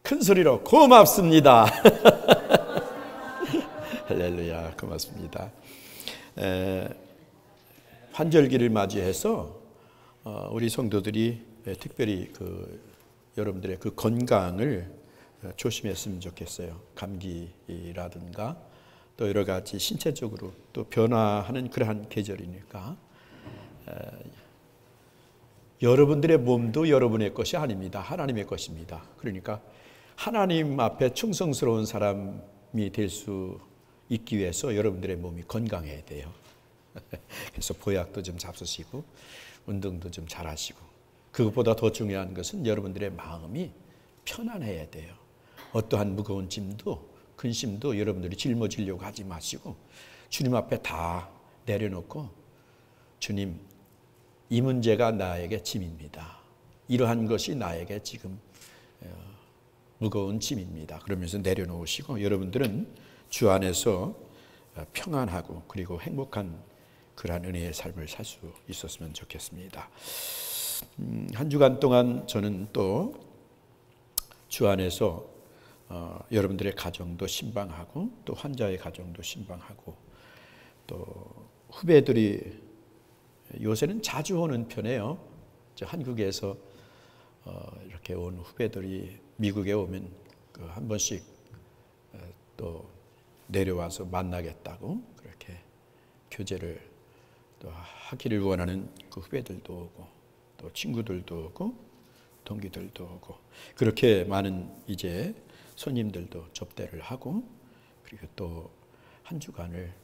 큰 소리로 고맙습니다. 할렐루야, 고맙습니다. 환절기를 맞이해서 우리 성도들이 특별히 여러분들의 그 건강을 조심했으면 좋겠어요. 감기라든가 또 여러 가지 신체적으로 또 변화하는 그러한 계절이니까 여러분들의 몸도 여러분의 것이 아닙니다. 하나님의 것입니다. 그러니까 하나님 앞에 충성스러운 사람이 될 수 있기 위해서 여러분들의 몸이 건강해야 돼요. 그래서 보약도 좀 잡수시고 운동도 좀 잘하시고, 그것보다 더 중요한 것은 여러분들의 마음이 편안해야 돼요. 어떠한 무거운 짐도 근심도 여러분들이 짊어지려고 하지 마시고 주님 앞에 다 내려놓고, 주님, 이 문제가 나에게 짐입니다. 이러한 것이 나에게 지금 무거운 짐입니다. 그러면서 내려놓으시고 여러분들은 주 안에서 평안하고 그리고 행복한 그러한 은혜의 삶을 살 수 있었으면 좋겠습니다. 한 주간 동안 저는 또 주 안에서 여러분들의 가정도 신방하고 또 환자의 가정도 신방하고, 또 후배들이 요새는 자주 오는 편이에요. 한국에서 이렇게 온 후배들이 미국에 오면 한 번씩 또 내려와서 만나겠다고 그렇게 교제를 또 하기를 원하는 그 후배들도 오고 또 친구들도 오고 동기들도 오고, 그렇게 많은 이제 손님들도 접대를 하고, 그리고 또 한 주간을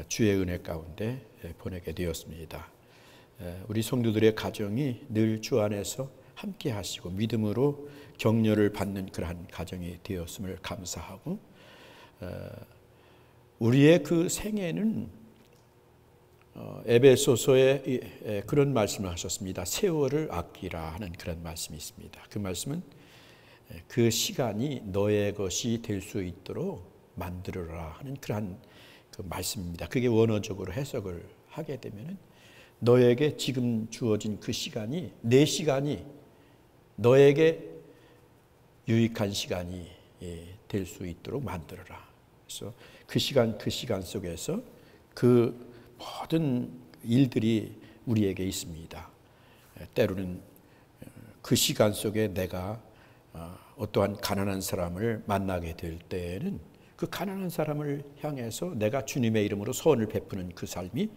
주의 은혜 가운데 보내게 되었습니다. 우리 성도들의 가정이 늘 주 안에서 함께 하시고 믿음으로 격려를 받는 그러한 가정이 되었음을 감사하고, 우리의 그 생애는 에베소서에 그런 말씀을 하셨습니다. 세월을 아끼라 하는 그런 말씀이 있습니다. 그 말씀은 그 시간이 너의 것이 될 수 있도록 만들어라 하는 그러한 그 말씀입니다. 그게 원어적으로 해석을 하게 되면은 너에게 지금 주어진 그 시간이 내 시간이 너에게 유익한 시간이 될 수 있도록 만들어라. 그래서 그 시간 속에서 그 모든 일들이 우리에게 있습니다. 때로는 그 시간 속에 내가 어떠한 가난한 사람을 만나게 될 때에는 그 가난한 사람을 향해서 내가 주님의 이름으로 소원을 베푸는 그 삶이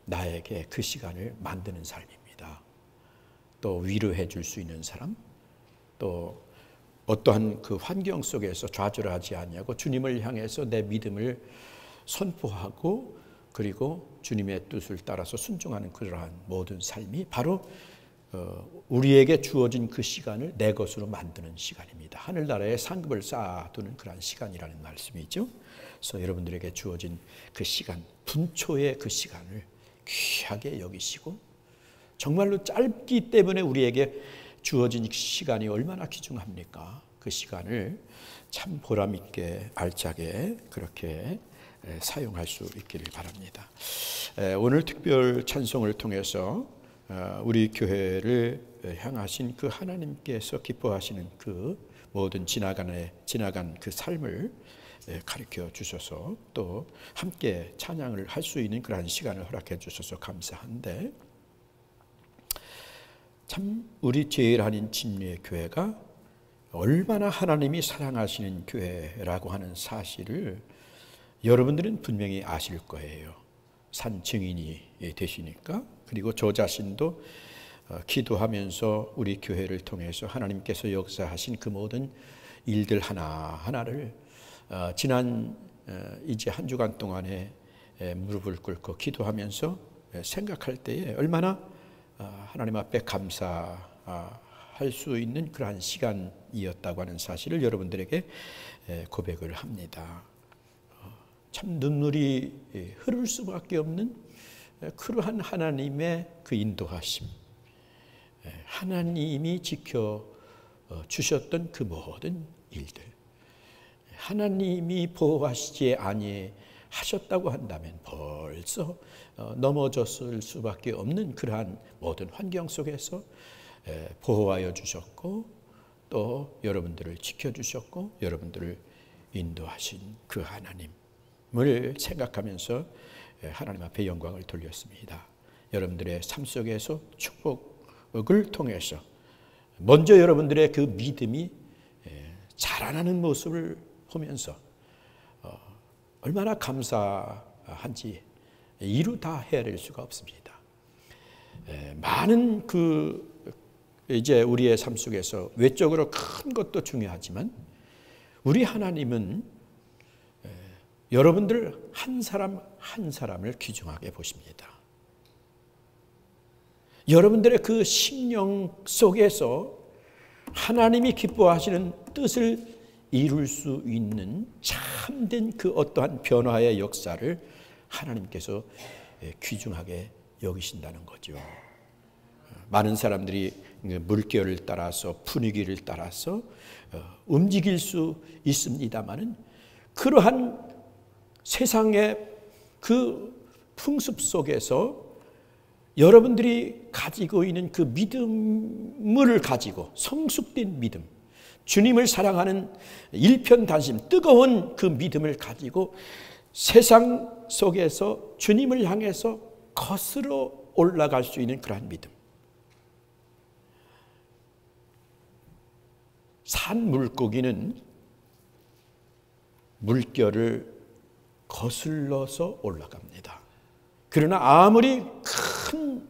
나에게 그 시간을 만드는 삶입니다. 또 위로해 줄 수 있는 사람, 또 어떠한 그 환경 속에서 좌절하지 아니하고 주님을 향해서 내 믿음을 선포하고 그리고 주님의 뜻을 따라서 순종하는 그러한 모든 삶이 바로 우리에게 주어진 그 시간을 내 것으로 만드는 시간입니다. 하늘나라에 상급을 쌓아두는 그러한 시간이라는 말씀이죠. 그래서 여러분들에게 주어진 그 시간, 분초의 그 시간을 귀하게 여기시고, 정말로 짧기 때문에 우리에게 주어진 시간이 얼마나 귀중합니까? 그 시간을 참 보람 있게 알차게 그렇게 사용할 수 있기를 바랍니다. 오늘 특별 찬송을 통해서 우리 교회를 향하신 그 하나님께서 기뻐하시는 그 모든 지나간 그 삶을 가르쳐 주셔서 또 함께 찬양을 할 수 있는 그러한 시간을 허락해 주셔서 감사한데, 참 우리 제일 한인 진리의 교회가 얼마나 하나님이 사랑하시는 교회라고 하는 사실을 여러분들은 분명히 아실 거예요. 산 증인이 되시니까. 그리고 저 자신도 기도하면서 우리 교회를 통해서 하나님께서 역사하신 그 모든 일들 하나하나를 지난 이제 한 주간 동안에 무릎을 꿇고 기도하면서 생각할 때에 얼마나 하나님 앞에 감사할 수 있는 그러한 시간이었다고 하는 사실을 여러분들에게 고백을 합니다. 참 눈물이 흐를 수밖에 없는 그러한 하나님의 그 인도하심, 하나님이 지켜주셨던 그 모든 일들, 하나님이 보호하시지 아니하셨다고 한다면 벌써 넘어졌을 수밖에 없는 그러한 모든 환경 속에서 보호하여 주셨고, 또 여러분들을 지켜주셨고 여러분들을 인도하신 그 하나님을 생각하면서 하나님 앞에 영광을 돌렸습니다. 여러분들의 삶 속에서 축복을 통해서 먼저 여러분들의 그 믿음이 자라나는 모습을 보면서 얼마나 감사한지 이루 다 헤아릴 수가 없습니다. 많은 이제 우리의 삶 속에서 외적으로 큰 것도 중요하지만 우리 하나님은 여러분들 한 사람 한 사람을 귀중하게 보십니다. 여러분들의 그 심령 속에서 하나님이 기뻐하시는 뜻을 이룰 수 있는 참된 그 어떠한 변화의 역사를 하나님께서 귀중하게 여기신다는 거죠. 많은 사람들이 물결을 따라서 분위기를 따라서 움직일 수 있습니다마는 그러한 세상의 그 풍습 속에서 여러분들이 가지고 있는 그 믿음을 가지고 성숙된 믿음, 주님을 사랑하는 일편단심 뜨거운 그 믿음을 가지고 세상 속에서 주님을 향해서 거스러 올라갈 수 있는 그러한 믿음. 산 물고기는 물결을 거슬러서 올라갑니다. 그러나 아무리 큰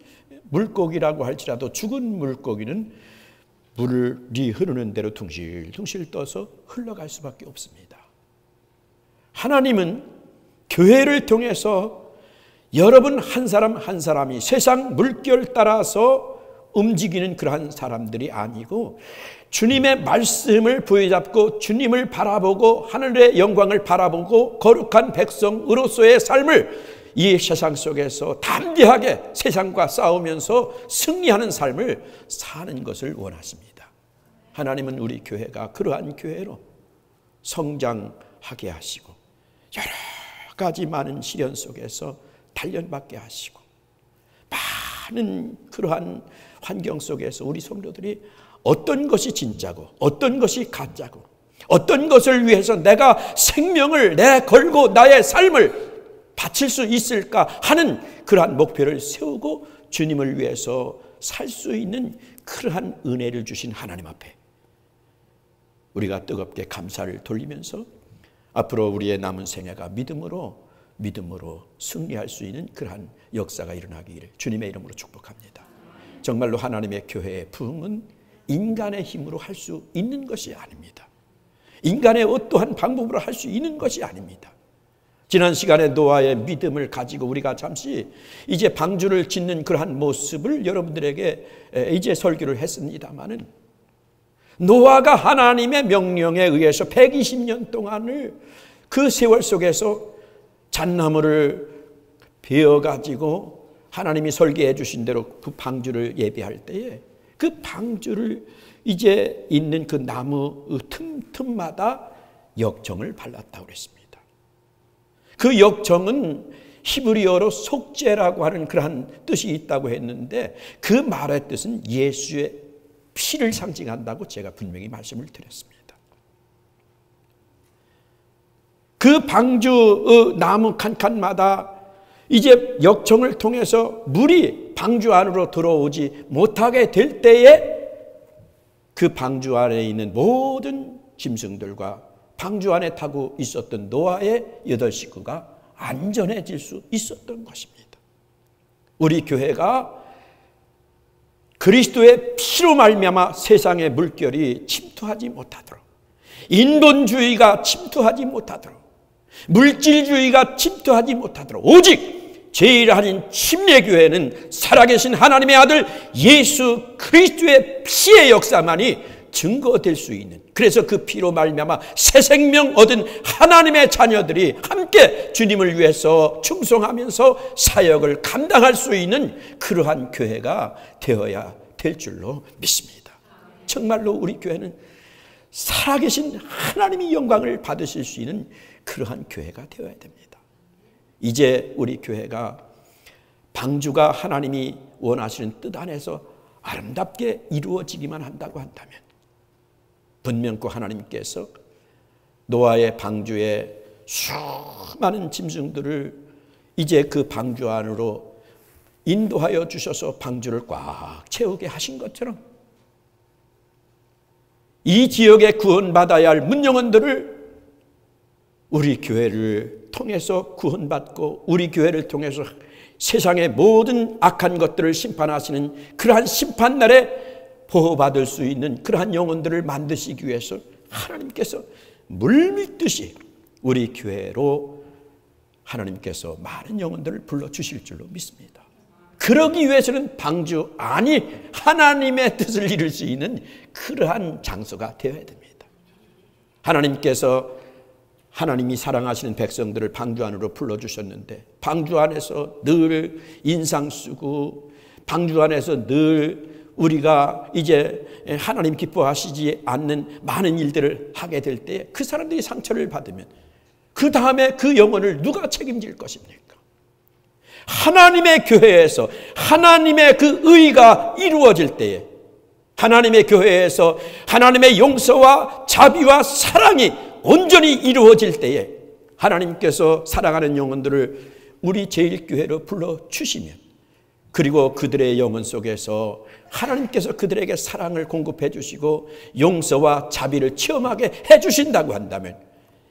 물고기라고 할지라도 죽은 물고기는 물이 흐르는 대로 둥실둥실 떠서 흘러갈 수밖에 없습니다. 하나님은 교회를 통해서 여러분 한 사람 한 사람이 세상 물결 따라서 움직이는 그러한 사람들이 아니고 주님의 말씀을 부여잡고 주님을 바라보고 하늘의 영광을 바라보고 거룩한 백성으로서의 삶을 이 세상 속에서 담대하게 세상과 싸우면서 승리하는 삶을 사는 것을 원하십니다. 하나님은 우리 교회가 그러한 교회로 성장하게 하시고 여러 가지 많은 시련 속에서 단련받게 하시고 많은 그러한 환경 속에서 우리 성도들이 어떤 것이 진짜고 어떤 것이 가짜고 어떤 것을 위해서 내가 생명을 걸고 나의 삶을 바칠 수 있을까 하는 그러한 목표를 세우고 주님을 위해서 살 수 있는 그러한 은혜를 주신 하나님 앞에 우리가 뜨겁게 감사를 돌리면서 앞으로 우리의 남은 생애가 믿음으로 승리할 수 있는 그러한 역사가 일어나기를 주님의 이름으로 축복합니다. 정말로 하나님의 교회의 부흥은 인간의 힘으로 할 수 있는 것이 아닙니다. 인간의 어떠한 방법으로 할 수 있는 것이 아닙니다. 지난 시간에 노아의 믿음을 가지고 우리가 잠시 이제 방주를 짓는 그러한 모습을 여러분들에게 이제 설교를 했습니다마는 노아가 하나님의 명령에 의해서 120년 동안을 그 세월 속에서 잣나무를 베어가지고 하나님이 설계해 주신 대로 그 방주를 예비할 때에 그 방주를 이제 있는 그 나무 틈마다 역정을 발랐다고 그랬습니다. 그 역정은 히브리어로 속죄라고 하는 그러한 뜻이 있다고 했는데 그 말의 뜻은 예수의 피를 상징한다고 제가 분명히 말씀을 드렸습니다. 그 방주 나무 칸칸마다 이제 역정을 통해서 물이 방주 안으로 들어오지 못하게 될 때에 그 방주 안에 있는 모든 짐승들과 방주 안에 타고 있었던 노아의 8 식구가 안전해질 수 있었던 것입니다. 우리 교회가 그리스도의 피로 말미암아 세상의 물결이 침투하지 못하도록, 인본주의가 침투하지 못하도록, 물질주의가 침투하지 못하도록 오직 제일 아닌 침례교회는 살아계신 하나님의 아들 예수 그리스도의 피의 역사만이 증거될 수 있는, 그래서 그 피로 말미암아 새 생명 얻은 하나님의 자녀들이 함께 주님을 위해서 충성하면서 사역을 감당할 수 있는 그러한 교회가 되어야 될 줄로 믿습니다. 정말로 우리 교회는 살아계신 하나님의 영광을 받으실 수 있는 그러한 교회가 되어야 됩니다. 이제 우리 교회가 방주가 하나님이 원하시는 뜻 안에서 아름답게 이루어지기만 한다고 한다면 분명코 하나님께서 노아의 방주에 수많은 짐승들을 이제 그 방주 안으로 인도하여 주셔서 방주를 꽉 채우게 하신 것처럼 이 지역에 구원받아야 할 문영혼들을 우리 교회를 통해서 구원받고 우리 교회를 통해서 세상의 모든 악한 것들을 심판하시는 그러한 심판날에 보호받을 수 있는 그러한 영혼들을 만드시기 위해서 하나님께서 물밀듯이 우리 교회로 하나님께서 많은 영혼들을 불러주실 줄로 믿습니다. 그러기 위해서는 방주 안이 하나님의 뜻을 이룰 수 있는 그러한 장소가 되어야 됩니다. 하나님께서 하나님이 사랑하시는 백성들을 방주 안으로 불러주셨는데 방주 안에서 늘 인상 쓰고 방주 안에서 늘 우리가 이제 하나님 기뻐하시지 않는 많은 일들을 하게 될 때 그 사람들이 상처를 받으면 그 다음에 그 영혼을 누가 책임질 것입니까? 하나님의 교회에서 하나님의 그 의가 이루어질 때에 하나님의 교회에서 하나님의 용서와 자비와 사랑이 온전히 이루어질 때에 하나님께서 사랑하는 영혼들을 우리 제일교회로 불러주시면 그리고 그들의 영혼 속에서 하나님께서 그들에게 사랑을 공급해 주시고 용서와 자비를 체험하게 해 주신다고 한다면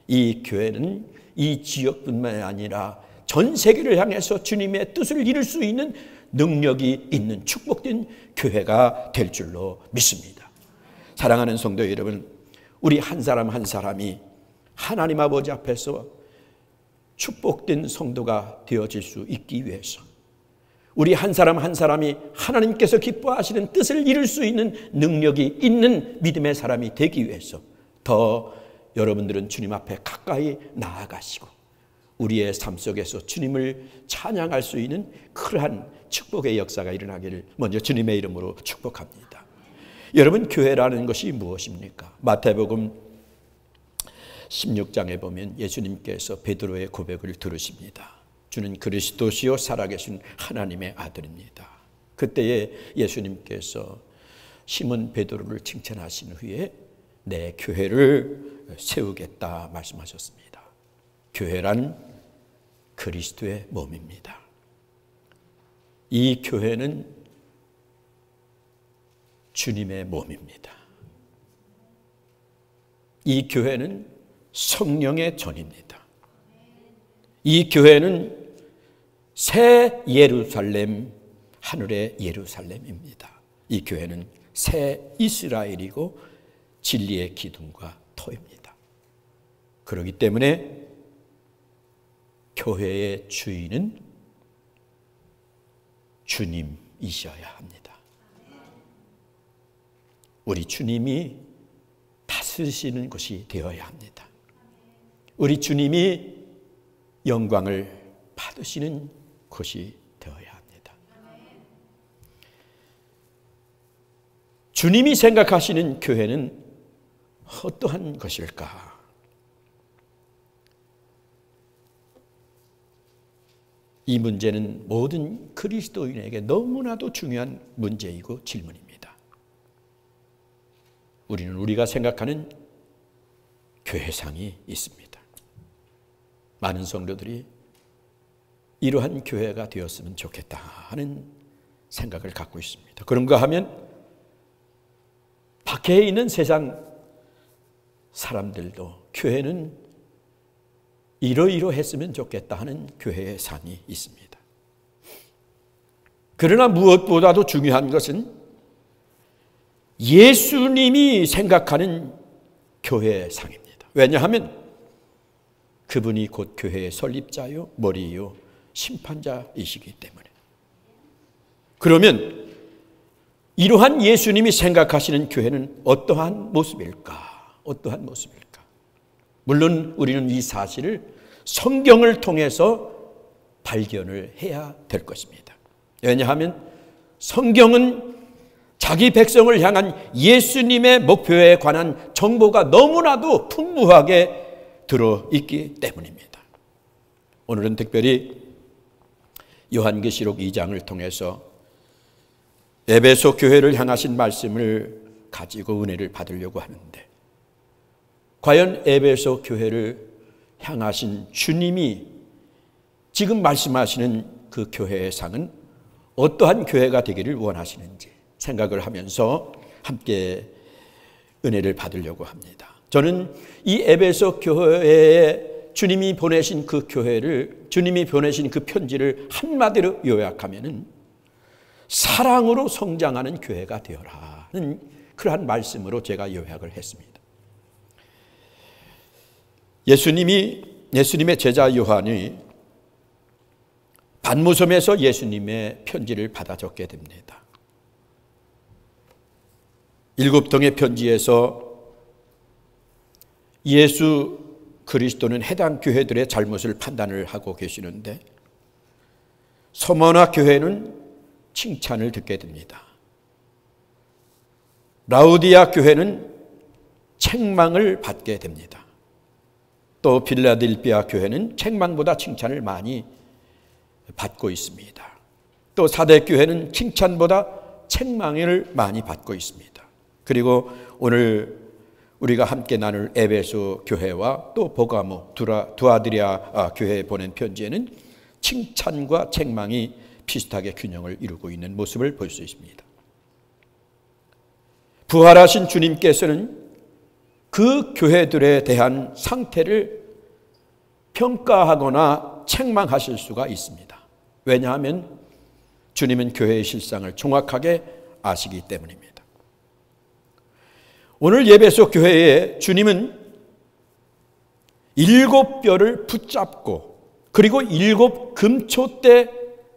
이 교회는 이 지역뿐만 아니라 전 세계를 향해서 주님의 뜻을 이룰 수 있는 능력이 있는 축복된 교회가 될 줄로 믿습니다. 사랑하는 성도 여러분, 우리 한 사람 한 사람이 하나님 아버지 앞에서 축복된 성도가 되어질 수 있기 위해서 우리 한 사람 한 사람이 하나님께서 기뻐하시는 뜻을 이룰 수 있는 능력이 있는 믿음의 사람이 되기 위해서 더 여러분들은 주님 앞에 가까이 나아가시고 우리의 삶 속에서 주님을 찬양할 수 있는 그러한 축복의 역사가 일어나기를 먼저 주님의 이름으로 축복합니다. 여러분, 교회라는 것이 무엇입니까? 마태복음 16장에 보면 예수님께서 베드로의 고백을 들으십니다. 주는 그리스도시요 살아계신 하나님의 아들입니다. 그때에 예수님께서 시몬 베드로를 칭찬하신 후에 내 교회를 세우겠다 말씀하셨습니다. 교회란 그리스도의 몸입니다. 이 교회는 주님의 몸입니다. 이 교회는 성령의 전입니다. 이 교회는 새 예루살렘, 하늘의 예루살렘입니다. 이 교회는 새 이스라엘이고 진리의 기둥과 터입니다. 그렇기 때문에 교회의 주인은 주님이셔야 합니다. 우리 주님이 다스리시는 곳이 되어야 합니다. 우리 주님이 영광을 받으시는 곳이 되어야 합니다. 주님이 생각하시는 교회는 어떠한 것일까? 이 문제는 모든 그리스도인에게 너무나도 중요한 문제이고 질문입니다. 우리는 우리가 생각하는 교회상이 있습니다. 많은 성도들이 이러한 교회가 되었으면 좋겠다 하는 생각을 갖고 있습니다. 그런가 하면 밖에 있는 세상 사람들도 교회는 이러이러했으면 좋겠다 하는 교회의 상이 있습니다. 그러나 무엇보다도 중요한 것은 예수님이 생각하는 교회의 상입니다. 왜냐하면 그분이 곧 교회의 설립자요, 머리요, 심판자이시기 때문에. 그러면 이러한 예수님이 생각하시는 교회는 어떠한 모습일까? 어떠한 모습일까? 물론 우리는 이 사실을 성경을 통해서 발견을 해야 될 것입니다. 왜냐하면 성경은 자기 백성을 향한 예수님의 목표에 관한 정보가 너무나도 풍부하게 들어있기 때문입니다. 오늘은 특별히 요한계시록 2장을 통해서 에베소 교회를 향하신 말씀을 가지고 은혜를 받으려고 하는데 과연 에베소 교회를 향하신 주님이 지금 말씀하시는 그 교회의 상은 어떠한 교회가 되기를 원하시는지 생각을 하면서 함께 은혜를 받으려고 합니다. 저는 이 에베소 교회에 주님이 보내신 그 교회를, 주님이 보내신 그 편지를 한마디로 요약하면은 사랑으로 성장하는 교회가 되어라는 그러한 말씀으로 제가 요약을 했습니다. 예수님의 제자 요한이 반무섬에서 예수님의 편지를 받아 적게 됩니다. 7통의 편지에서 예수 그리스도는 해당 교회들의 잘못을 판단을 하고 계시는데 서머나 교회는 칭찬을 듣게 됩니다. 라우디아 교회는 책망을 받게 됩니다. 또 빌라델피아 교회는 책망보다 칭찬을 많이 받고 있습니다. 또 사대 교회는 칭찬보다 책망을 많이 받고 있습니다. 그리고 오늘 우리가 함께 나눌 에베소 교회와 또 보가모 두아드리아 교회에 보낸 편지에는 칭찬과 책망이 비슷하게 균형을 이루고 있는 모습을 볼 수 있습니다. 부활하신 주님께서는 그 교회들에 대한 상태를 평가하거나 책망하실 수가 있습니다. 왜냐하면 주님은 교회의 실상을 정확하게 아시기 때문입니다. 오늘 에베소 교회에 주님은 7뼈를 붙잡고 그리고 7 금초대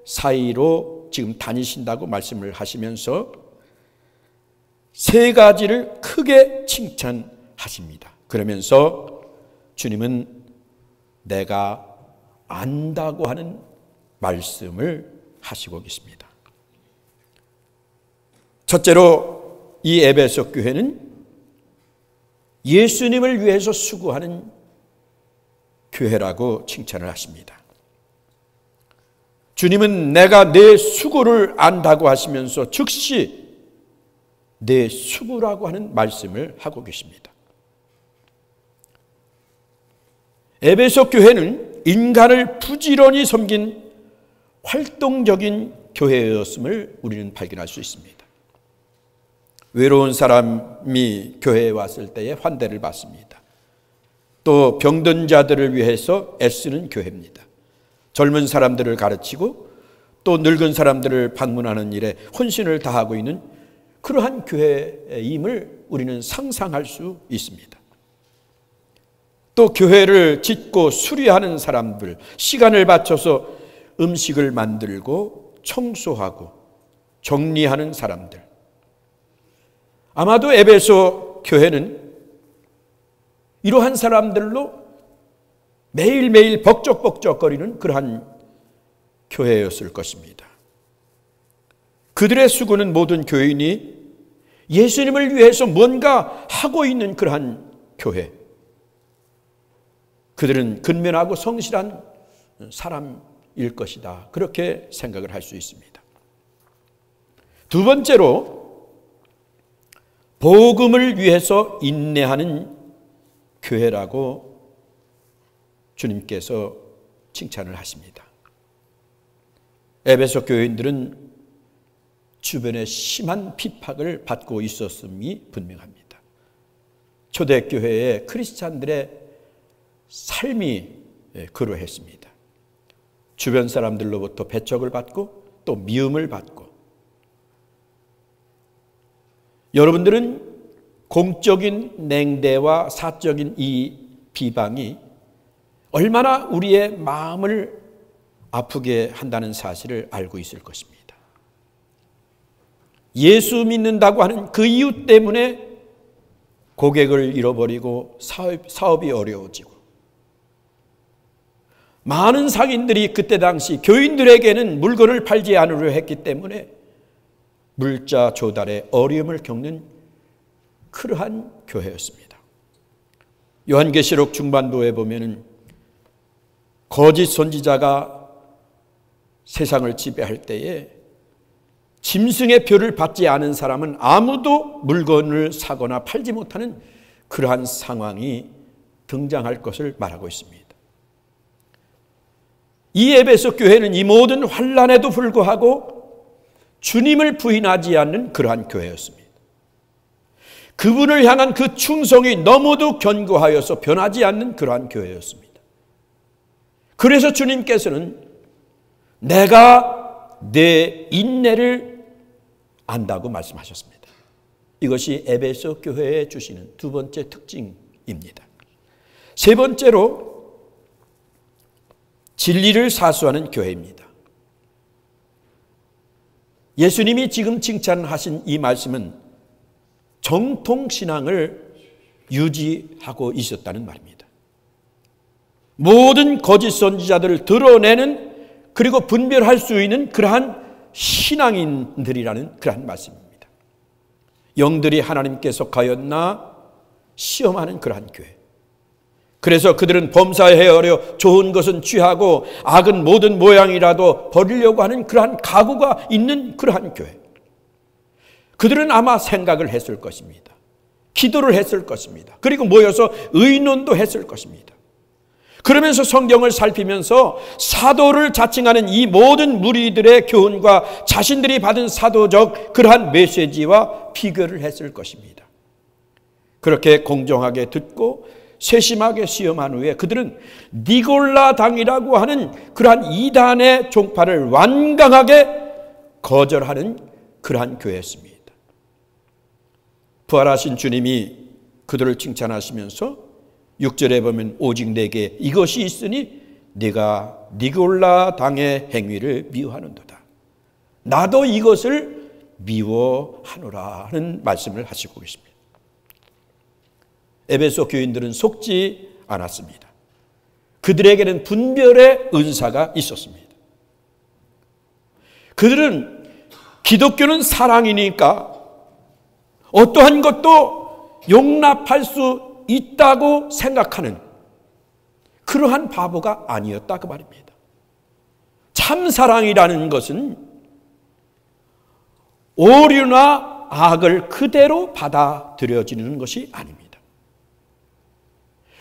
사이로 지금 다니신다고 말씀을 하시면서 3가지를 크게 칭찬하십니다. 그러면서 주님은 내가 안다고 하는 말씀을 하시고 계십니다. 첫째로 이 에베소 교회는 예수님을 위해서 수고하는 교회라고 칭찬을 하십니다. 주님은 내가 내 수고를 안다고 하시면서 즉시 내 수고라고 하는 말씀을 하고 계십니다. 에베소 교회는 인간을 부지런히 섬긴 활동적인 교회였음을 우리는 발견할 수 있습니다. 외로운 사람이 교회에 왔을 때에 환대를 받습니다. 또 병든 자들을 위해서 애쓰는 교회입니다. 젊은 사람들을 가르치고 또 늙은 사람들을 방문하는 일에 혼신을 다하고 있는 그러한 교회임을 우리는 상상할 수 있습니다. 또 교회를 짓고 수리하는 사람들, 시간을 바쳐서 음식을 만들고 청소하고 정리하는 사람들, 아마도 에베소 교회는 이러한 사람들로 매일매일 벅적벅적거리는 그러한 교회였을 것입니다. 그들의 수고는 모든 교인이 예수님을 위해서 뭔가 하고 있는 그러한 교회. 그들은 근면하고 성실한 사람일 것이다. 그렇게 생각을 할 수 있습니다. 두 번째로 복음을 위해서 인내하는 교회라고 주님께서 칭찬을 하십니다. 에베소 교인들은 주변에 심한 핍박을 받고 있었음이 분명합니다. 초대교회의 크리스찬들의 삶이 그러했습니다. 주변 사람들로부터 배척을 받고 또 미움을 받고, 여러분들은 공적인 냉대와 사적인 이 비방이 얼마나 우리의 마음을 아프게 한다는 사실을 알고 있을 것입니다. 예수 믿는다고 하는 그 이유 때문에 고객을 잃어버리고 사업이 어려워지고, 많은 상인들이 그때 당시 교인들에게는 물건을 팔지 않으려 했기 때문에 물자 조달에 어려움을 겪는 그러한 교회였습니다. 요한계시록 중반부에 보면은 거짓 선지자가 세상을 지배할 때에 짐승의 표를 받지 않은 사람은 아무도 물건을 사거나 팔지 못하는 그러한 상황이 등장할 것을 말하고 있습니다. 이 에베소 교회는 이 모든 환난에도 불구하고 주님을 부인하지 않는 그러한 교회였습니다. 그분을 향한 그 충성이 너무도 견고하여서 변하지 않는 그러한 교회였습니다. 그래서 주님께서는 내가 내 인내를 안다고 말씀하셨습니다. 이것이 에베소 교회에 주시는 두 번째 특징입니다. 세 번째로 진리를 사수하는 교회입니다. 예수님이 지금 칭찬하신 이 말씀은 정통신앙을 유지하고 있었다는 말입니다. 모든 거짓 선지자들을 드러내는 그리고 분별할 수 있는 그러한 신앙인들이라는 그러한 말씀입니다. 영들이 하나님께 속하였나 시험하는 그러한 교회. 그래서 그들은 범사에 헤아려 좋은 것은 취하고 악은 모든 모양이라도 버리려고 하는 그러한 각오가 있는 그러한 교회. 그들은 아마 생각을 했을 것입니다. 기도를 했을 것입니다. 그리고 모여서 의논도 했을 것입니다. 그러면서 성경을 살피면서 사도를 자칭하는 이 모든 무리들의 교훈과 자신들이 받은 사도적 그러한 메시지와 비교를 했을 것입니다. 그렇게 공정하게 듣고 세심하게 시험한 후에 그들은 니골라 당이라고 하는 그러한 이단의 종파를 완강하게 거절하는 그러한 교회였습니다. 부활하신 주님이 그들을 칭찬하시면서 6절에 보면 오직 내게 이것이 있으니 네가 니골라 당의 행위를 미워하는도다. 나도 이것을 미워하노라 하는 말씀을 하시고 계십니다. 에베소 교인들은 속지 않았습니다. 그들에게는 분별의 은사가 있었습니다. 그들은 기독교는 사랑이니까 어떠한 것도 용납할 수 있다고 생각하는 그러한 바보가 아니었다 그 말입니다. 참 사랑이라는 것은 오류나 악을 그대로 받아들여지는 것이 아닙니다.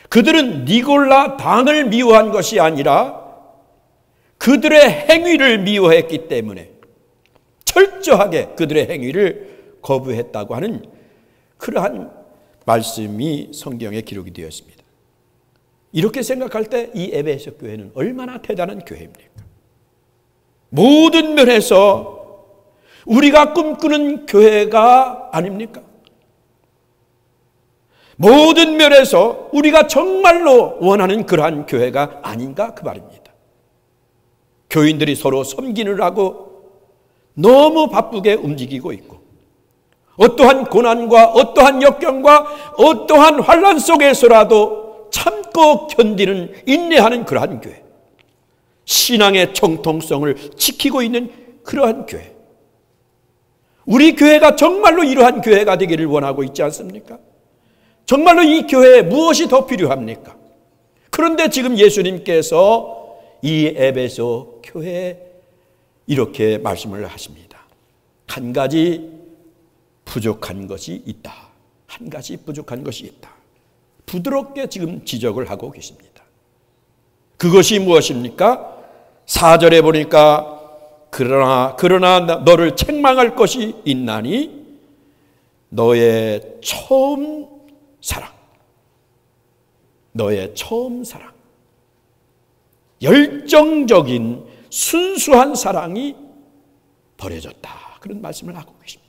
그들은 니골라 당을 미워한 것이 아니라 그들의 행위를 미워했기 때문에 철저하게 그들의 행위를 거부했다고 하는 그러한 말씀이 성경에 기록이 되어 있습니다. 이렇게 생각할 때 이 에베소 교회는 얼마나 대단한 교회입니까? 모든 면에서 우리가 꿈꾸는 교회가 아닙니까? 모든 면에서 우리가 정말로 원하는 그러한 교회가 아닌가 그 말입니다. 교인들이 서로 섬기느라고 너무 바쁘게 움직이고 있고 어떠한 고난과 어떠한 역경과 어떠한 환난 속에서라도 참고 견디는 인내하는 그러한 교회, 신앙의 정통성을 지키고 있는 그러한 교회, 우리 교회가 정말로 이러한 교회가 되기를 원하고 있지 않습니까? 정말로 이 교회에 무엇이 더 필요합니까? 그런데 지금 예수님께서 이 에베소 교회에 이렇게 말씀을 하십니다. 한 가지 부족한 것이 있다. 한 가지 부족한 것이 있다. 부드럽게 지금 지적을 하고 계십니다. 그것이 무엇입니까? 4절에 보니까 그러나 너를 책망할 것이 있나니 너의 처음 사랑, 너의 처음 사랑, 열정적인 순수한 사랑이 버려졌다. 그런 말씀을 하고 계십니다.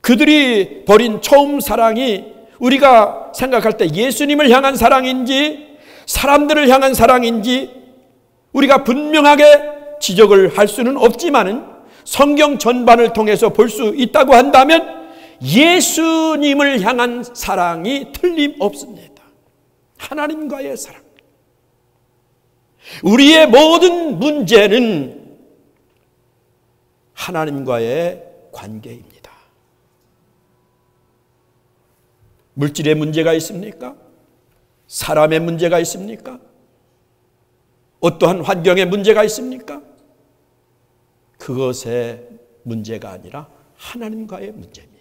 그들이 버린 처음 사랑이 우리가 생각할 때 예수님을 향한 사랑인지 사람들을 향한 사랑인지 우리가 분명하게 지적을 할 수는 없지만은 성경 전반을 통해서 볼 수 있다고 한다면 예수님을 향한 사랑이 틀림없습니다. 하나님과의 사랑. 우리의 모든 문제는 하나님과의 관계입니다. 물질의 문제가 있습니까? 사람의 문제가 있습니까? 어떠한 환경의 문제가 있습니까? 그것의 문제가 아니라 하나님과의 문제입니다.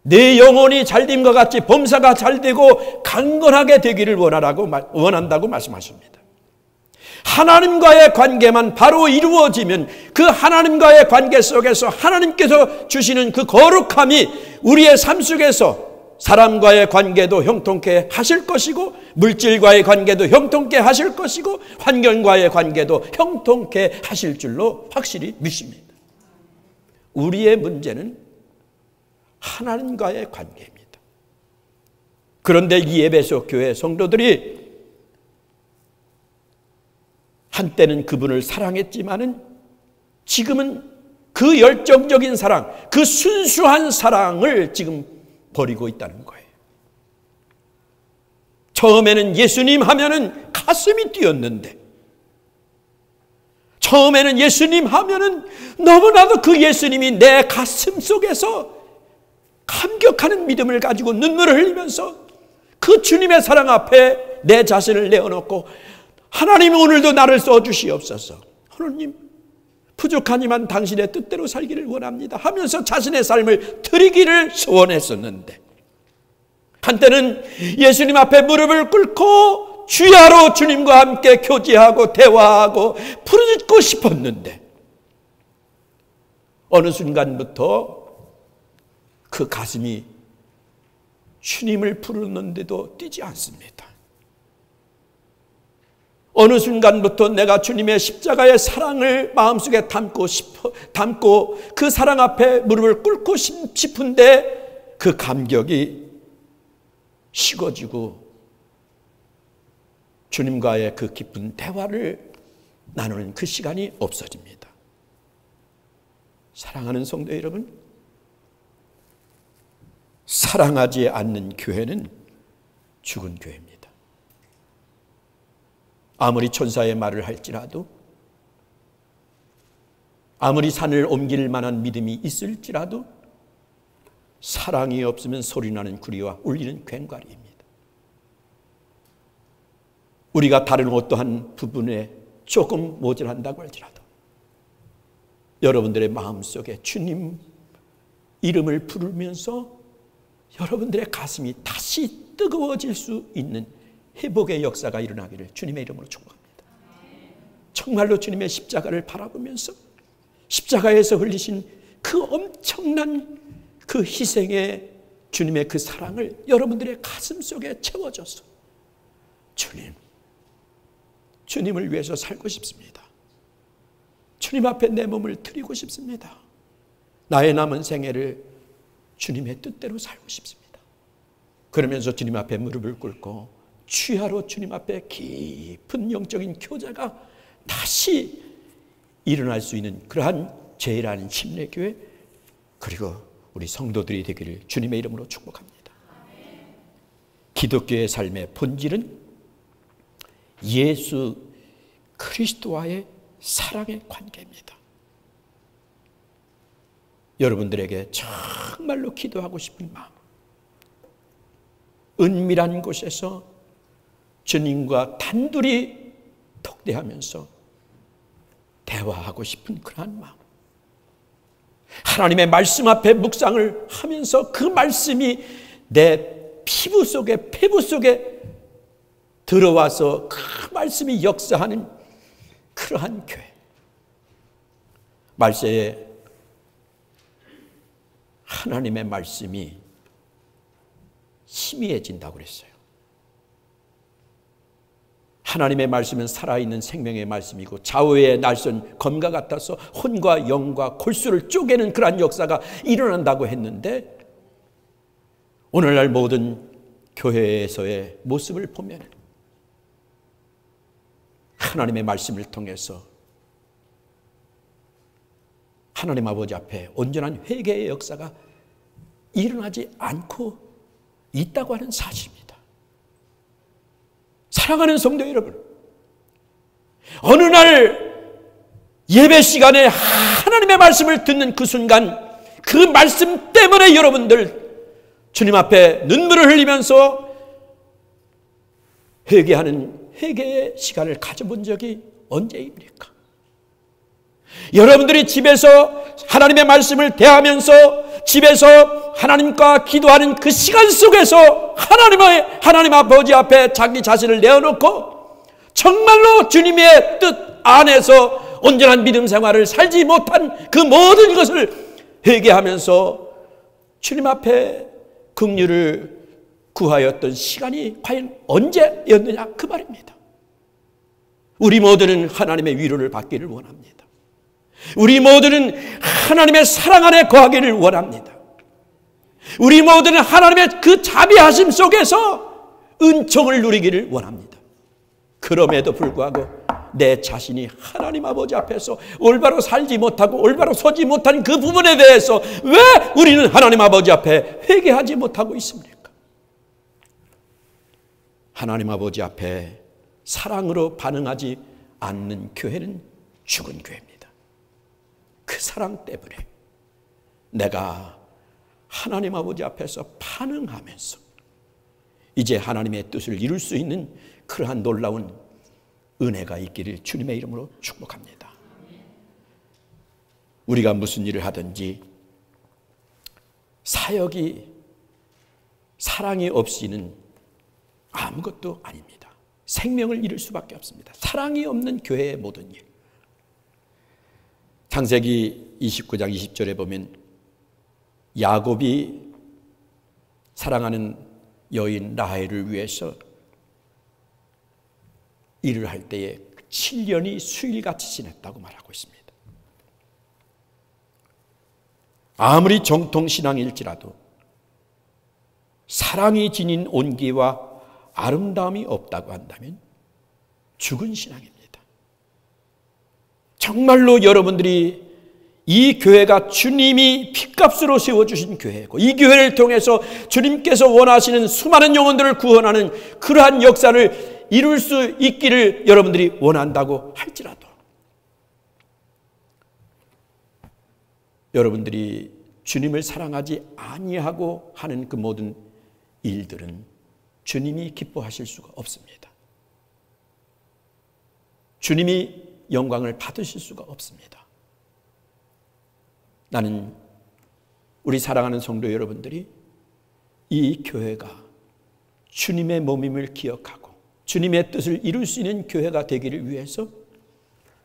내 영혼이 잘됨과 같이 범사가 잘되고 강건하게 되기를 원한다고 말씀하십니다. 하나님과의 관계만 바로 이루어지면 그 하나님과의 관계 속에서 하나님께서 주시는 그 거룩함이 우리의 삶 속에서 사람과의 관계도 형통케 하실 것이고, 물질과의 관계도 형통케 하실 것이고, 환경과의 관계도 형통케 하실 줄로 확실히 믿습니다. 우리의 문제는 하나님과의 관계입니다. 그런데 이 에베소 교회 성도들이 한때는 그분을 사랑했지만은 지금은 그 열정적인 사랑, 그 순수한 사랑을 지금 버리고 있다는 거예요. 처음에는 예수님 하면은 가슴이 뛰었는데, 처음에는 예수님 하면은 너무나도 그 예수님이 내 가슴 속에서 감격하는 믿음을 가지고 눈물을 흘리면서 그 주님의 사랑 앞에 내 자신을 내어놓고, 하나님 오늘도 나를 써주시옵소서, 하나님 부족하지만 당신의 뜻대로 살기를 원합니다 하면서 자신의 삶을 드리기를 소원했었는데, 한때는 예수님 앞에 무릎을 꿇고 주야로 주님과 함께 교제하고 대화하고 부르짖고 싶었는데, 어느 순간부터 그 가슴이 주님을 부르는데도 뛰지 않습니다. 어느 순간부터 내가 주님의 십자가의 사랑을 마음속에 담고 그 사랑 앞에 무릎을 꿇고 싶은데 그 감격이 식어지고 주님과의 그 깊은 대화를 나누는 그 시간이 없어집니다. 사랑하는 성도 여러분, 사랑하지 않는 교회는 죽은 교회입니다. 아무리 천사의 말을 할지라도, 아무리 산을 옮길 만한 믿음이 있을지라도 사랑이 없으면 소리나는 구리와 울리는 괭과리입니다. 우리가 다른 어떠한 부분에 조금 모자란다고 할지라도 여러분들의 마음속에 주님 이름을 부르면서 여러분들의 가슴이 다시 뜨거워질 수 있는 회복의 역사가 일어나기를 주님의 이름으로 축복합니다. 정말로 주님의 십자가를 바라보면서 십자가에서 흘리신 그 엄청난 그 희생의 주님의 그 사랑을 여러분들의 가슴 속에 채워줘서 주님을 위해서 살고 싶습니다. 주님 앞에 내 몸을 드리고 싶습니다. 나의 남은 생애를 주님의 뜻대로 살고 싶습니다. 그러면서 주님 앞에 무릎을 꿇고 취하로 주님 앞에 깊은 영적인 교제가 다시 일어날 수 있는 그러한 제일한 침례교회, 그리고 우리 성도들이 되기를 주님의 이름으로 축복합니다. 기독교의 삶의 본질은 예수 그리스도와의 사랑의 관계입니다. 여러분들에게 정말로 기도하고 싶은 마음, 은밀한 곳에서 주님과 단둘이 톡대하면서 대화하고 싶은 그러한 마음, 하나님의 말씀 앞에 묵상을 하면서 그 말씀이 내 피부 속에, 폐부 속에 들어와서 그 말씀이 역사하는 그러한 교회. 말세에 하나님의 말씀이 희미해진다고 그랬어요. 하나님의 말씀은 살아있는 생명의 말씀이고 좌우의 날선 검과 같아서 혼과 영과 골수를 쪼개는 그러한 역사가 일어난다고 했는데, 오늘날 모든 교회에서의 모습을 보면 하나님의 말씀을 통해서 하나님 아버지 앞에 온전한 회개의 역사가 일어나지 않고 있다고 하는 사실입니다. 사랑하는 성도 여러분, 어느 날 예배 시간에 하나님의 말씀을 듣는 그 순간, 그 말씀 때문에 여러분들 주님 앞에 눈물을 흘리면서 회개하는 회개의 시간을 가져본 적이 언제입니까? 여러분들이 집에서 하나님의 말씀을 대하면서 집에서 하나님과 기도하는 그 시간 속에서 하나님 아버지 앞에 자기 자신을 내어놓고 정말로 주님의 뜻 안에서 온전한 믿음 생활을 살지 못한 그 모든 것을 회개하면서 주님 앞에 긍휼을 구하였던 시간이 과연 언제였느냐 그 말입니다. 우리 모두는 하나님의 위로를 받기를 원합니다. 우리 모두는 하나님의 사랑 안에 거하기를 원합니다. 우리 모두는 하나님의 그 자비하심 속에서 은총을 누리기를 원합니다. 그럼에도 불구하고 내 자신이 하나님 아버지 앞에서 올바로 살지 못하고 올바로 서지 못한 그 부분에 대해서 왜 우리는 하나님 아버지 앞에 회개하지 못하고 있습니까? 하나님 아버지 앞에 사랑으로 반응하지 않는 교회는 죽은 교회입니다. 그 사랑 때문에 내가 하나님 아버지 앞에서 반응하면서 이제 하나님의 뜻을 이룰 수 있는 그러한 놀라운 은혜가 있기를 주님의 이름으로 축복합니다. 우리가 무슨 일을 하든지 사역이 사랑이 없이는 아무것도 아닙니다. 생명을 잃을 수밖에 없습니다. 사랑이 없는 교회의 모든 일. 창세기 29장 20절에 보면 야곱이 사랑하는 여인 라헬을 위해서 일을 할 때에 7년이 수일같이 지냈다고 말하고 있습니다. 아무리 정통신앙일지라도 사랑이 지닌 온기와 아름다움이 없다고 한다면 죽은 신앙입니다. 정말로 여러분들이 이 교회가 주님이 핏값으로 세워주신 교회고 이 교회를 통해서 주님께서 원하시는 수많은 영혼들을 구원하는 그러한 역사를 이룰 수 있기를 여러분들이 원한다고 할지라도 여러분들이 주님을 사랑하지 아니하고 하는 그 모든 일들은 주님이 기뻐하실 수가 없습니다. 주님이 영광을 받으실 수가 없습니다. 나는 우리 사랑하는 성도 여러분들이 이 교회가 주님의 몸임을 기억하고 주님의 뜻을 이룰 수 있는 교회가 되기를 위해서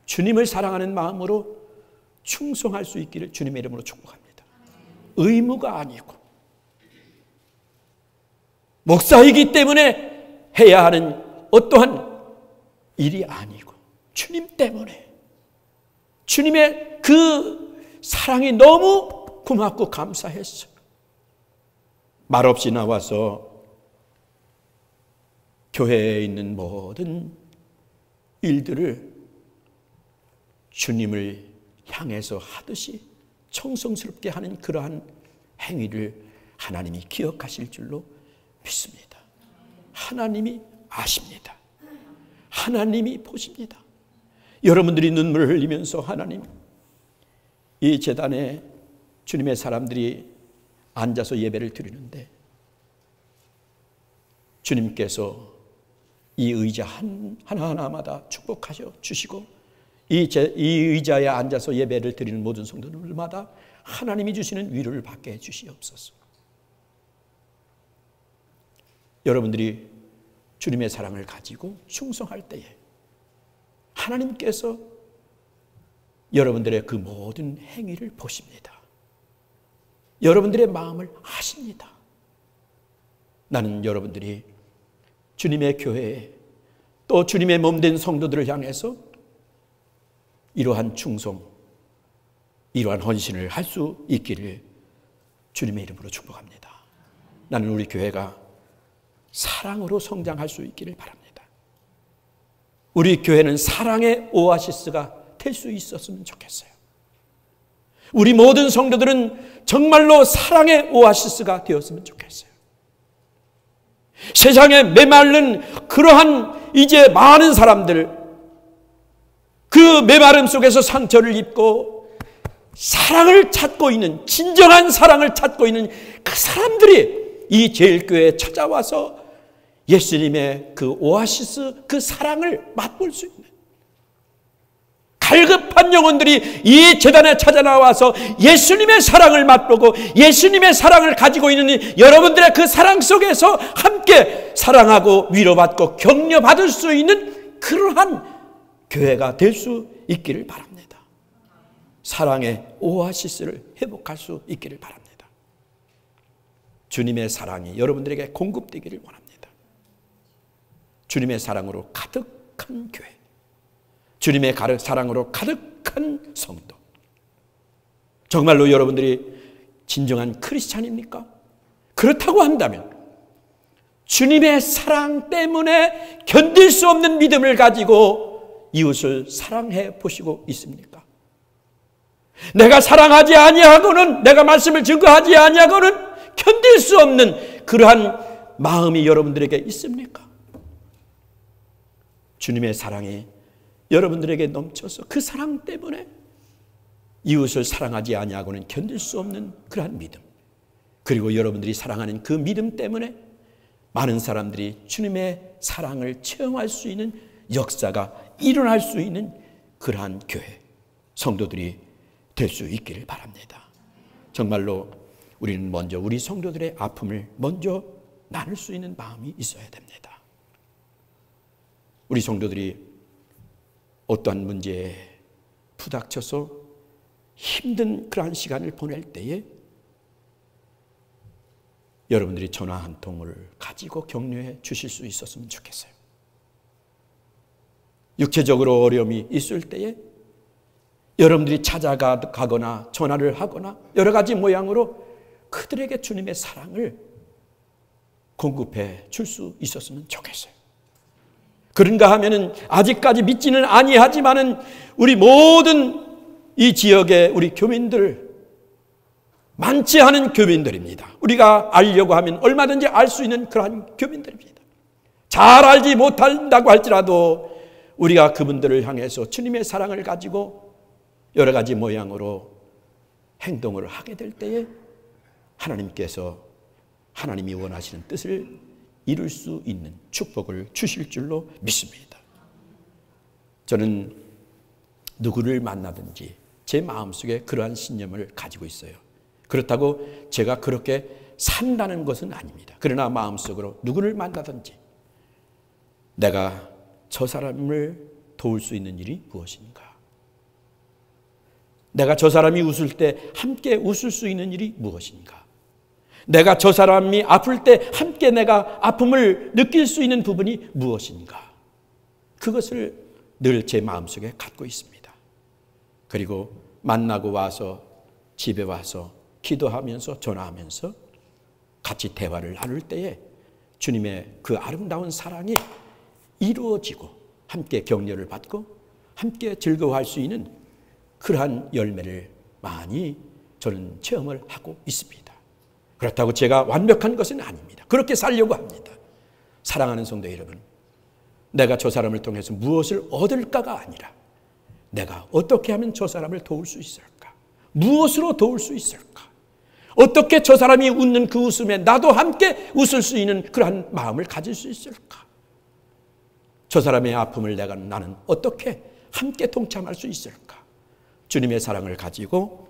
주님을 사랑하는 마음으로 충성할 수 있기를 주님의 이름으로 축복합니다. 의무가 아니고 목사이기 때문에 해야 하는 어떠한 일이 아니고 주님 때문에 주님의 그 사랑이 너무 고맙고 감사했어. 말없이 나와서 교회에 있는 모든 일들을 주님을 향해서 하듯이 청성스럽게 하는 그러한 행위를 하나님이 기억하실 줄로 믿습니다. 하나님이 아십니다. 하나님이 보십니다. 여러분들이 눈물을 흘리면서 하나님, 이 제단에 주님의 사람들이 앉아서 예배를 드리는데 주님께서 이 의자 하나하나마다 축복하셔 주시고 이 의자에 앉아서 예배를 드리는 모든 성도들마다 하나님이 주시는 위로를 받게 해 주시옵소서. 여러분들이 주님의 사랑을 가지고 충성할 때에 하나님께서 여러분들의 그 모든 행위를 보십니다. 여러분들의 마음을 아십니다. 나는 여러분들이 주님의 교회에 또 주님의 몸된 성도들을 향해서 이러한 충성, 이러한 헌신을 할 수 있기를 주님의 이름으로 축복합니다. 나는 우리 교회가 사랑으로 성장할 수 있기를 바랍니다. 우리 교회는 사랑의 오아시스가 될 수 있었으면 좋겠어요. 우리 모든 성도들은 정말로 사랑의 오아시스가 되었으면 좋겠어요. 세상에 메마른 그러한 이제 많은 사람들, 그 메마름 속에서 상처를 입고 사랑을 찾고 있는, 진정한 사랑을 찾고 있는 그 사람들이 이 제일교회에 찾아와서 예수님의 그 오아시스, 그 사랑을 맛볼 수 있는, 갈급한 영혼들이 이 제단에 찾아 나와서 예수님의 사랑을 맛보고 예수님의 사랑을 가지고 있는 여러분들의 그 사랑 속에서 함께 사랑하고 위로받고 격려받을 수 있는 그러한 교회가 될 수 있기를 바랍니다. 사랑의 오아시스를 회복할 수 있기를 바랍니다. 주님의 사랑이 여러분들에게 공급되기를 원합니다. 주님의 사랑으로 가득한 교회, 주님의 사랑으로 가득한 성도. 정말로 여러분들이 진정한 크리스찬입니까? 그렇다고 한다면 주님의 사랑 때문에 견딜 수 없는 믿음을 가지고 이웃을 사랑해 보시고 있습니까? 내가 사랑하지 아니하고는, 내가 말씀을 증거하지 아니하고는 견딜 수 없는 그러한 마음이 여러분들에게 있습니까? 주님의 사랑이 여러분들에게 넘쳐서 그 사랑 때문에 이웃을 사랑하지 아니하고는 견딜 수 없는 그러한 믿음, 그리고 여러분들이 사랑하는 그 믿음 때문에 많은 사람들이 주님의 사랑을 체험할 수 있는 역사가 일어날 수 있는 그러한 교회, 성도들이 될 수 있기를 바랍니다. 정말로 우리는 먼저 우리 성도들의 아픔을 먼저 나눌 수 있는 마음이 있어야 됩니다. 우리 성도들이 어떠한 문제에 부닥쳐서 힘든 그러한 시간을 보낼 때에 여러분들이 전화 한 통을 가지고 격려해 주실 수 있었으면 좋겠어요. 육체적으로 어려움이 있을 때에 여러분들이 찾아가거나 전화를 하거나 여러 가지 모양으로 그들에게 주님의 사랑을 공급해 줄 수 있었으면 좋겠어요. 그런가 하면은 아직까지 믿지는 아니하지만은 우리 모든 이 지역의 우리 교민들, 많지 않은 교민들입니다. 우리가 알려고 하면 얼마든지 알 수 있는 그러한 교민들입니다. 잘 알지 못한다고 할지라도 우리가 그분들을 향해서 주님의 사랑을 가지고 여러 가지 모양으로 행동을 하게 될 때에 하나님께서 하나님이 원하시는 뜻을 이룰 수 있는 축복을 주실 줄로 믿습니다. 저는 누구를 만나든지 제 마음속에 그러한 신념을 가지고 있어요. 그렇다고 제가 그렇게 산다는 것은 아닙니다. 그러나 마음속으로 누구를 만나든지 내가 저 사람을 도울 수 있는 일이 무엇인가? 내가 저 사람이 웃을 때 함께 웃을 수 있는 일이 무엇인가? 내가 저 사람이 아플 때 함께 내가 아픔을 느낄 수 있는 부분이 무엇인가? 그것을 늘 제 마음속에 갖고 있습니다. 그리고 만나고 와서 집에 와서 기도하면서 전화하면서 같이 대화를 나눌 때에 주님의 그 아름다운 사랑이 이루어지고 함께 격려를 받고 함께 즐거워할 수 있는 그러한 열매를 많이 저는 체험을 하고 있습니다. 그렇다고 제가 완벽한 것은 아닙니다. 그렇게 살려고 합니다. 사랑하는 성도 여러분, 내가 저 사람을 통해서 무엇을 얻을까가 아니라 내가 어떻게 하면 저 사람을 도울 수 있을까? 무엇으로 도울 수 있을까? 어떻게 저 사람이 웃는 그 웃음에 나도 함께 웃을 수 있는 그러한 마음을 가질 수 있을까? 저 사람의 아픔을 나는 어떻게 함께 동참할 수 있을까? 주님의 사랑을 가지고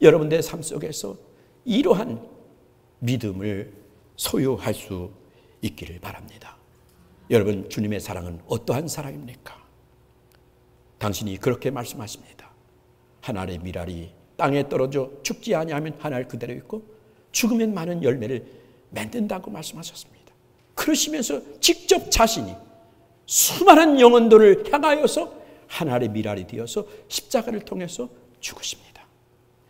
여러분들의 삶 속에서 이러한 믿음을 소유할 수 있기를 바랍니다. 여러분, 주님의 사랑은 어떠한 사랑입니까? 당신이 그렇게 말씀하십니다. 하늘의 미랄이 땅에 떨어져 죽지 아니하면 하늘 그대로 있고 죽으면 많은 열매를 맺는다고 말씀하셨습니다. 그러시면서 직접 자신이 수많은 영혼들을 향하여서 하늘의 미랄이 되어서 십자가를 통해서 죽으십니다.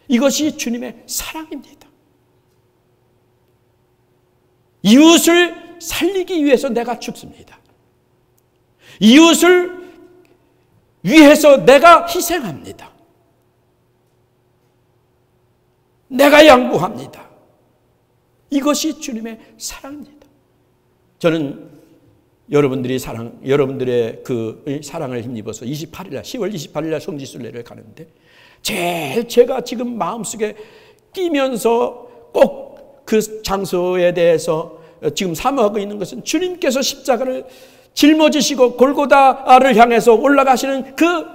이것이 주님의 사랑입니다. 이웃을 살리기 위해서 내가 죽습니다. 이웃을 위해서 내가 희생합니다. 내가 양보합니다. 이것이 주님의 사랑입니다. 저는 여러분들의 그 사랑을 힘입어서 10월 28일 성지순례를 가는데 제일 제가 지금 마음속에 뛰면서 꼭 그 장소에 대해서 지금 사모하고 있는 것은 주님께서 십자가를 짊어지시고 골고다를 향해서 올라가시는 그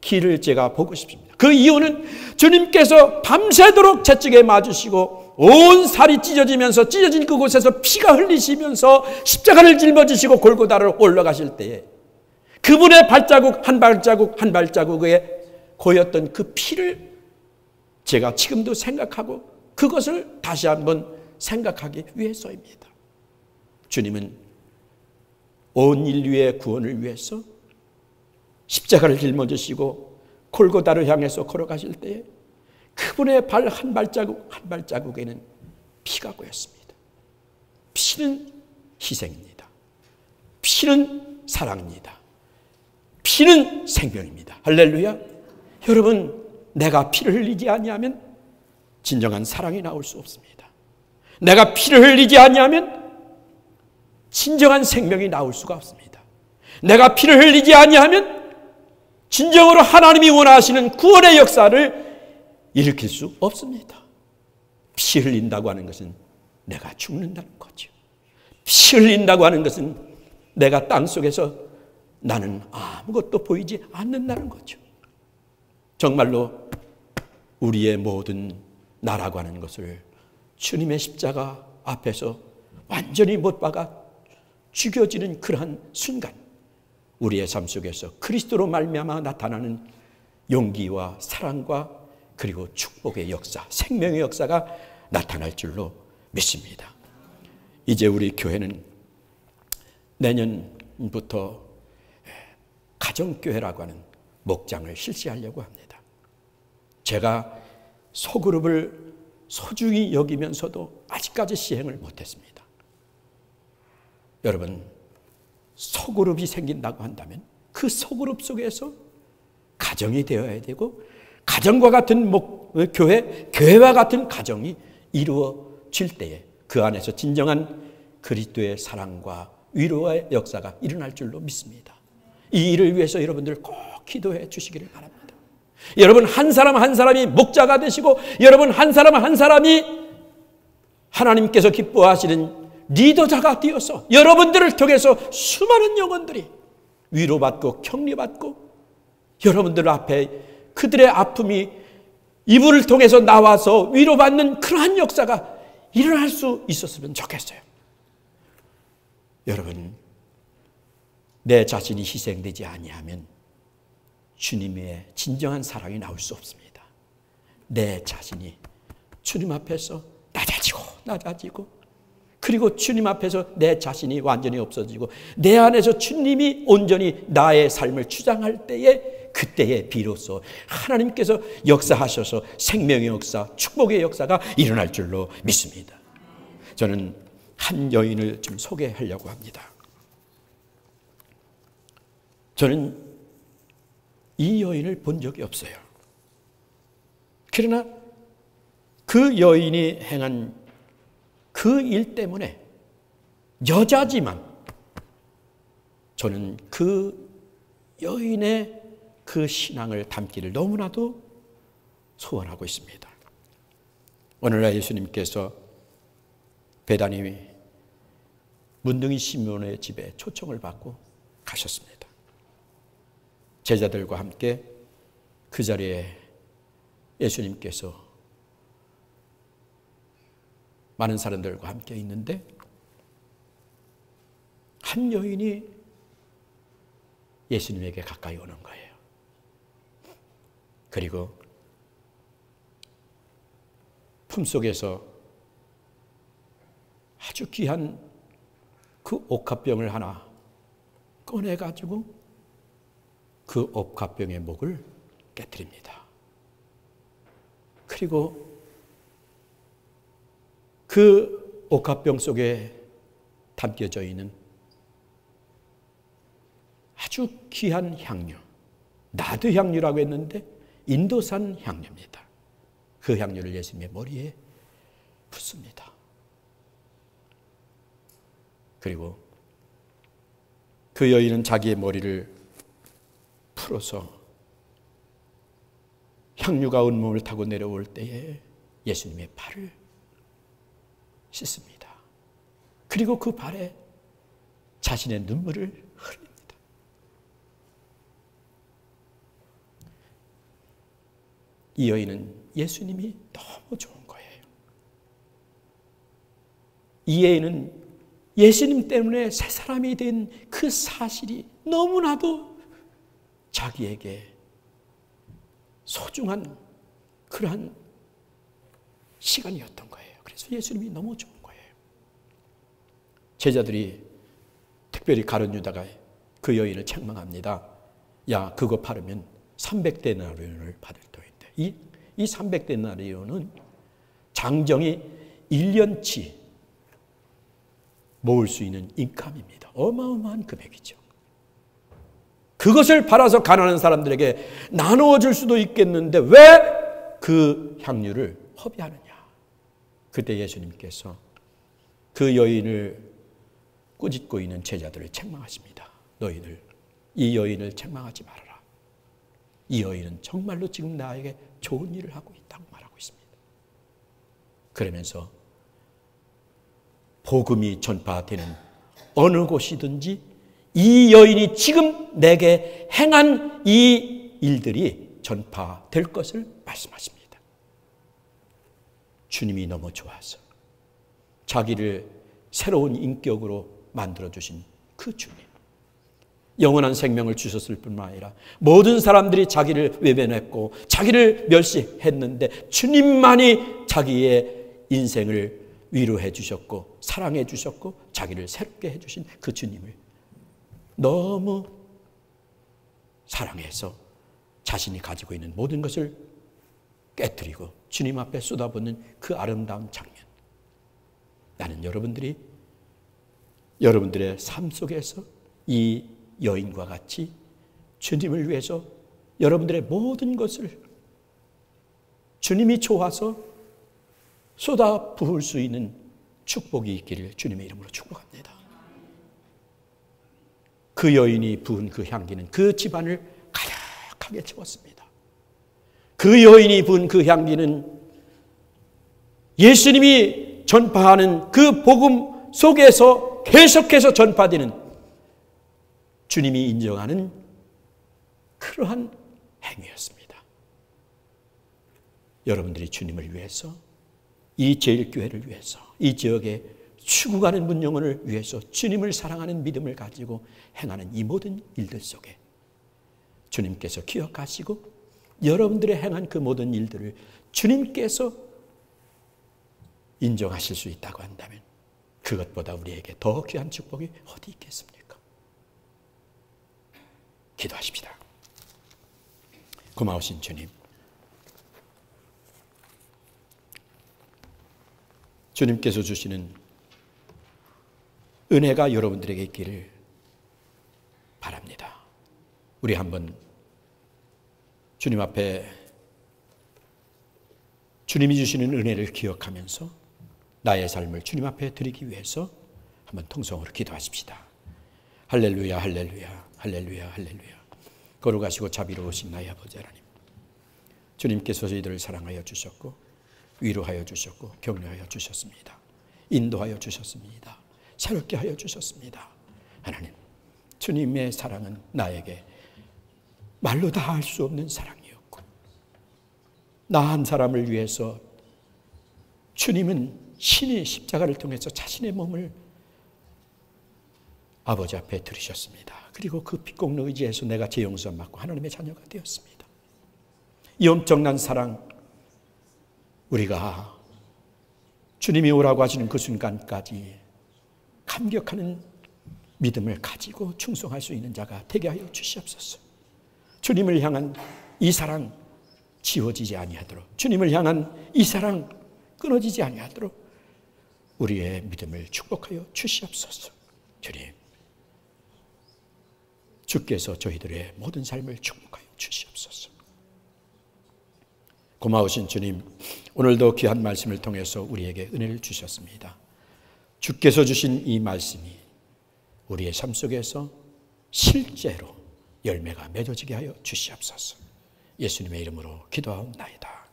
길을 제가 보고 싶습니다. 그 이유는 주님께서 밤새도록 채찍에 맞으시고 온 살이 찢어지면서 찢어진 그곳에서 피가 흘리시면서 십자가를 짊어지시고 골고다로 올라가실 때에 그분의 발자국 한 발자국 한 발자국에 고였던 그 피를 제가 지금도 생각하고 그것을 다시 한번 생각하기 위해서입니다. 주님은 온 인류의 구원을 위해서 십자가를 짊어지시고 골고다를 향해서 걸어가실 때에 그분의 발 한 발자국 한 발자국에는 피가 고였습니다. 피는 희생입니다. 피는 사랑입니다. 피는 생명입니다. 할렐루야. 여러분, 내가 피를 흘리지 아니하면 진정한 사랑이 나올 수 없습니다. 내가 피를 흘리지 아니하면 진정한 생명이 나올 수가 없습니다. 내가 피를 흘리지 아니하면 진정으로 하나님이 원하시는 구원의 역사를 일으킬 수 없습니다. 피 흘린다고 하는 것은 내가 죽는다는 거죠. 피 흘린다고 하는 것은 내가 땅속에서 나는 아무것도 보이지 않는다는 거죠. 정말로 우리의 모든 나라고 하는 것을 주님의 십자가 앞에서 완전히 못 박아 죽여지는 그러한 순간, 우리의 삶 속에서 그리스도로 말미암아 나타나는 용기와 사랑과 그리고 축복의 역사, 생명의 역사가 나타날 줄로 믿습니다. 이제 우리 교회는 내년부터 가정교회라고 하는 목장을 실시하려고 합니다. 제가 소그룹을 소중히 여기면서도 아직까지 시행을 못했습니다. 여러분, 소그룹이 생긴다고 한다면 그 소그룹 속에서 가정이 되어야 되고 가정과 같은 교회와 같은 가정이 이루어질 때에 그 안에서 진정한 그리스도의 사랑과 위로의 역사가 일어날 줄로 믿습니다. 이 일을 위해서 여러분들 꼭 기도해 주시기를 바랍니다. 여러분 한 사람 한 사람이 목자가 되시고 여러분 한 사람 한 사람이 하나님께서 기뻐하시는 리더자가 되어서 여러분들을 통해서 수많은 영혼들이 위로받고 격려받고 여러분들 앞에 그들의 아픔이 이분을 통해서 나와서 위로받는 그러한 역사가 일어날 수 있었으면 좋겠어요. 여러분, 내 자신이 희생되지 아니하면 주님의 진정한 사랑이 나올 수 없습니다. 내 자신이 주님 앞에서 낮아지고 그리고 주님 앞에서 내 자신이 완전히 없어지고 내 안에서 주님이 온전히 나의 삶을 주장할 때에 그때에 비로소 하나님께서 역사하셔서 생명의 역사, 축복의 역사가 일어날 줄로 믿습니다. 저는 한 여인을 좀 소개하려고 합니다. 저는 이 여인을 본 적이 없어요. 그러나 그 여인이 행한 그 일 때문에 여자지만 저는 그 여인의 그 신앙을 담기를 너무나도 소원하고 있습니다. 오늘날 예수님께서 베다니 문둥이 시몬의 집에 초청을 받고 가셨습니다. 제자들과 함께 그 자리에 예수님께서 많은 사람들과 함께 있는데 한 여인이 예수님에게 가까이 오는 거예요. 그리고 품속에서 아주 귀한 그 옥합병을 하나 꺼내가지고 그 옥합병의 목을 깨뜨립니다. 그리고 그 옥합병 속에 담겨져 있는 아주 귀한 향료, 나드 향료라고 했는데 인도산 향료입니다. 그 향료를 예수님의 머리에 붓습니다. 그리고 그 여인은 자기의 머리를 풀어서 향유가 온몸을 타고 내려올 때에 예수님의 발을 씻습니다. 그리고 그 발에 자신의 눈물을 흘립니다. 이 여인은 예수님이 너무 좋은 거예요. 이 여인은 예수님 때문에 새 사람이 된 그 사실이 너무나도 자기에게 소중한 그러한 시간이었던 거예요. 그래서 예수님이 너무 좋은 거예요. 제자들이 특별히 가룟 유다가 그 여인을 책망합니다. 야, 그거 팔으면 300데나리온을 받을 터인데, 이 300데나리온은 장정이 1년치 모을 수 있는 인감입니다. 어마어마한 금액이죠. 그것을 팔아서 가난한 사람들에게 나누어 줄 수도 있겠는데 왜 그 향유를 허비하느냐. 그때 예수님께서 그 여인을 꾸짖고 있는 제자들을 책망하십니다. 너희들 이 여인을 책망하지 말아라. 이 여인은 정말로 지금 나에게 좋은 일을 하고 있다고 말하고 있습니다. 그러면서 복음이 전파되는 어느 곳이든지 이 여인이 지금 내게 행한 이 일들이 전파될 것을 말씀하십니다. 주님이 너무 좋아서 자기를 새로운 인격으로 만들어주신 그 주님, 영원한 생명을 주셨을 뿐만 아니라 모든 사람들이 자기를 외면했고 자기를 멸시했는데 주님만이 자기의 인생을 위로해 주셨고 사랑해 주셨고 자기를 새롭게 해주신 그 주님을 너무 사랑해서 자신이 가지고 있는 모든 것을 깨뜨리고 주님 앞에 쏟아붓는 그 아름다운 장면. 나는 여러분들의 삶 속에서 이 여인과 같이 주님을 위해서 여러분들의 모든 것을 주님이 좋아서 쏟아 부을 수 있는 축복이 있기를 주님의 이름으로 축복합니다. 그 여인이 부은 그 향기는 그 집안을 가득하게 채웠습니다. 그 여인이 부은 그 향기는 예수님이 전파하는 그 복음 속에서 계속해서 전파되는 주님이 인정하는 그러한 행위였습니다. 여러분들이 주님을 위해서, 이 제일교회를 위해서, 이 지역에 죽어가는 문 영혼을 위해서 주님을 사랑하는 믿음을 가지고 행하는 이 모든 일들 속에 주님께서 기억하시고 여러분들의 행한 그 모든 일들을 주님께서 인정하실 수 있다고 한다면 그것보다 우리에게 더 귀한 축복이 어디 있겠습니까? 기도하십시다. 고마우신 주님, 주님께서 주시는 은혜가 여러분들에게 있기를 바랍니다. 우리 한번 주님 앞에 주님이 주시는 은혜를 기억하면서 나의 삶을 주님 앞에 드리기 위해서 한번 통성으로 기도하십시다. 할렐루야, 할렐루야, 할렐루야, 할렐루야. 거룩하시고 자비로우신 나의 아버지 하나님, 주님께서 저희들을 사랑하여 주셨고 위로하여 주셨고 격려하여 주셨습니다. 인도하여 주셨습니다. 새롭게 하여 주셨습니다. 하나님, 주님의 사랑은 나에게 말로 다 할 수 없는 사랑이었고, 나 한 사람을 위해서 주님은 신의 십자가를 통해서 자신의 몸을 아버지 앞에 들으셨습니다. 그리고 그 피 꺾는 의지에서 내가 죄 용서 받고 하나님의 자녀가 되었습니다. 이 엄청난 사랑, 우리가 주님이 오라고 하시는 그 순간까지 감격하는 믿음을 가지고 충성할 수 있는 자가 되게 하여 주시옵소서. 주님을 향한 이 사랑 지워지지 아니하도록, 주님을 향한 이 사랑 끊어지지 아니하도록 우리의 믿음을 축복하여 주시옵소서. 주님, 주께서 저희들의 모든 삶을 축복하여 주시옵소서. 고마우신 주님, 오늘도 귀한 말씀을 통해서 우리에게 은혜를 주셨습니다. 주께서 주신 이 말씀이 우리의 삶 속에서 실제로 열매가 맺어지게 하여 주시옵소서. 예수님의 이름으로 기도하옵나이다.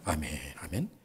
아멘, 아멘.